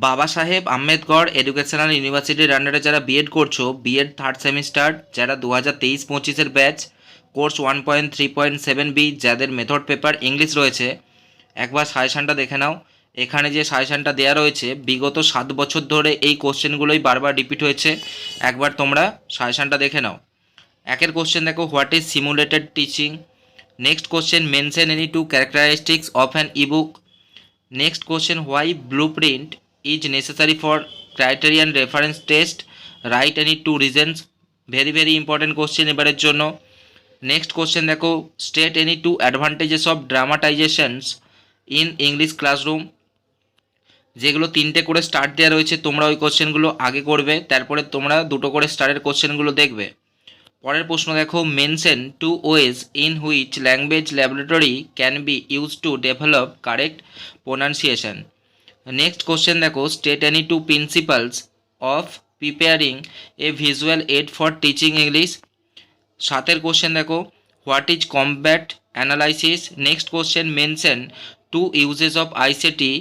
বাবা সাহেব আম্বেদকর এডুকেশনাল ইউনিভার্সিটির আন্ডারে যারা বিএড করছো, বিএড থার্ড সেমিস্টার, যারা 2023-25 ব্যাচ, কোর্স 1.3.7B, যাদের মেথড পেপার ইংলিশ রয়েছে, একবার সাজেশানটা দেখে নাও। এখানে যে সাজেশানটা দেওয়া রয়েছে, বিগত 7 বছর ধরে এই কোশ্চেনগুলোই বারবার রিপিট হয়েছে। একবার তোমরা সাজেশানটা দেখে নাও। একের কোশ্চেন দেখো, what is simulated teaching. Next question, mention any two characteristics of an ebook. Next question, why blueprint is necessary for criterion reference test? Write any two reasons. Very very important question এবারের জন্য। Next question দেখো, state any two advantages of dramatizations in English classroom. যেগুলো 3টে করে star দেওয়া রয়েছে, তোমরা ওই কোশ্চেনগুলো আগে করবে, তারপরে তোমরা 2টো করে স্টারের কোশ্চেনগুলো দেখবে। পরের প্রশ্ন দেখো, mention two ways in which language laboratory can be use to develop correct pronunciation. Next question দেখো, state any two principles of preparing a visual aid for teaching English. 7 question দেখো, what is combat analysis. Next question, mention two uses of ICT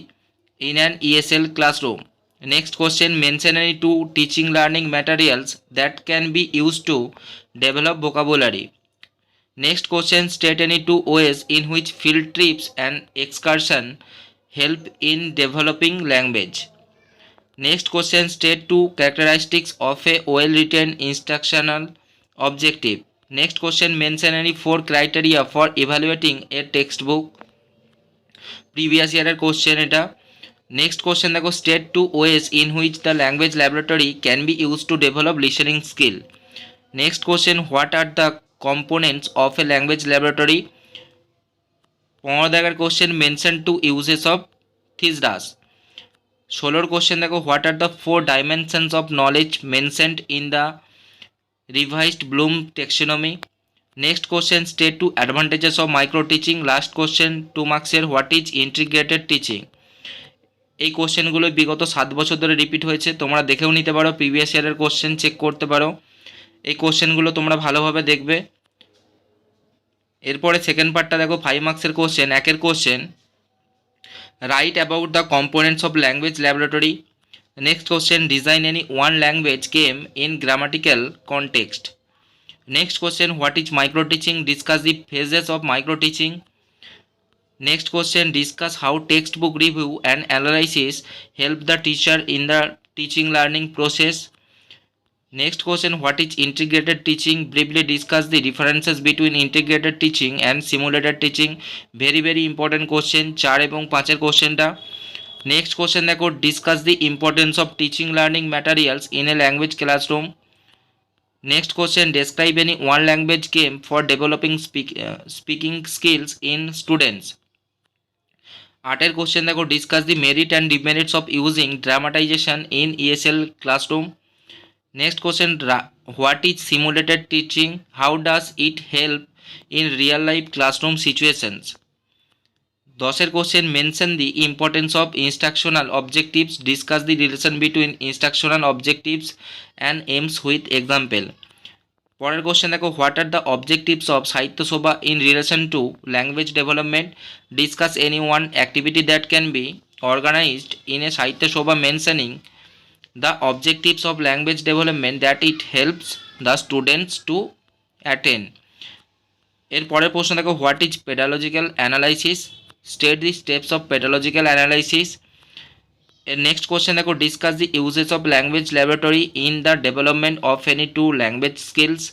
in an ESL classroom. Next question, mention any two teaching learning materials that can be used to develop vocabulary. Next question, state any two ways in which field trips and excursion help in developing language. Next question, state two characteristics of a well written instructional objective. Next question, mention any 4 criteria for evaluating a textbook. Previous year question eta. Next question দেখো, state two ways in which the language laboratory can be use to develop listening skill. Next question, what are the components of a language laboratory. 15 question, mention two uses of thesaurus. 16 question দেখো, what are the 4 dimensions of knowledge mentioned in the revised Bloom taxonomy. Next question, state two advantages of micro teaching. Last question 2 মার্কসের, what is integrated teaching. এই কোশ্চেনগুলো বিগত 7 বছর ধরে repeat হয়েছে, তোমরা দেখেও নিতে পারো, প্রিভিয়াস ইয়ারের কোশ্চেন চেক করতে পারো। এই কোশ্চেনগুলো তোমরা ভালোভাবে দেখবে। এরপরে সেকেন্ড পার্টটা দেখো, 5 মার্কসের কোশ্চেন। একের question, right about the components of language laboratory. Next question, design any one language game in grammatical context. Next question, what is micro teaching, discuss the phases of micro teaching. Next question, discuss how textbook review and analysis help the teacher in the teaching learning process. Next question, what is integrated teaching? Briefly discuss the differences between integrated teaching and simulated teaching. Very very important question, 4 এবং 5 কোশ্চেনটা। Next question দেখো, discuss the importance of teaching learning materials in a language classroom. Next question, describe any one language game for developing speaking skills in students. 8 question দেখো, discuss the merit and demerits of using dramatisation in ESL classroom. Next question, what is simulated teaching, how does it help in real life classroom situations. 10 question, mention the importance of instructional objectives, discuss the relation between instructional objectives and aims with example. পরের question দেখো, what are the objectives of sahitya sabha in relation to language development. Discuss any one activity that can be organised in a sahitya sabha mentioning the objectives of language development that it helps the students to attend. এর পরের প্রশ্ন দেখো, what is pedagogical analysis, state the steps of pedagogical analysis. এর next question দেখো, discuss the uses of language laboratory in the development of any two language skills.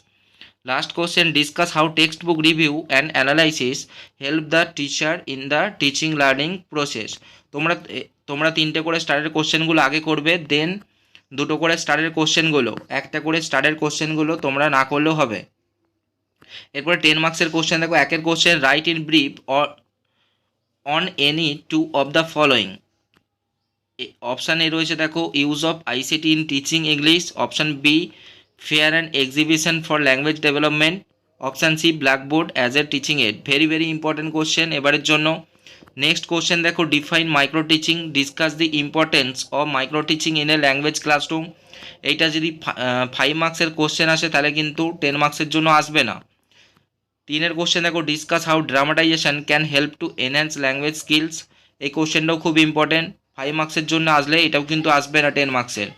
Last question, discuss how text book review and analysis help the teacher in the teaching learning process. তোমরা 3টে করে স্টারের কোশ্চেনগুলো আগে করবে, দেন 2টো করে স্টারের কোশ্চেনগুলো, 1টা করে স্টারের কোশ্চেনগুলো তোমরা না করলেও হবে। এরপরে 10 মার্কসের কোশ্চেন দেখো, একের question, write in brief on any two of the following. Option A রয়েছে দেখো, use of ICT in teaching English. Option B, fair and exhibition for language development. Option C, blackboard as a teaching aid. Very very important question এবারের জন্য। Next question দেখো, define micro teaching, discuss the importance of micro teaching in a language classroom. এইটা যদি 5 মার্কসের question আসে তাহলে কিন্তু 10 মার্কসের জন্য আসবে না। 3 কোশ্চেন দেখো, discuss how dramatisation can help to enhance language skills. এই কোশ্চেনটাও খুব ইম্পর্টেন্ট, 5 মার্কসের জন্য আসলে এটাও কিন্তু আসবে না 10 মার্কসের।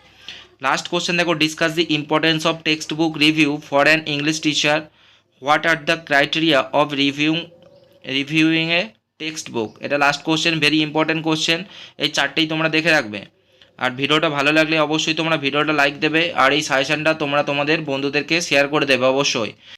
লাস্ট কোশ্চেন দেখো, discuss the importance of text book review for an English teacher, what are the criteria of reviewing a text book. এটা last question, very important question, এই চারটেই তোমরা দেখে রাখবে। আর ভিডিওটা ভালো লাগলে অবশ্যই তোমরা ভিডিওটা লাইক দেবে, আর এই সাজেশনটা তোমরা তোমাদের বন্ধুদেরকে শেয়ার করে দেবে অবশ্যই।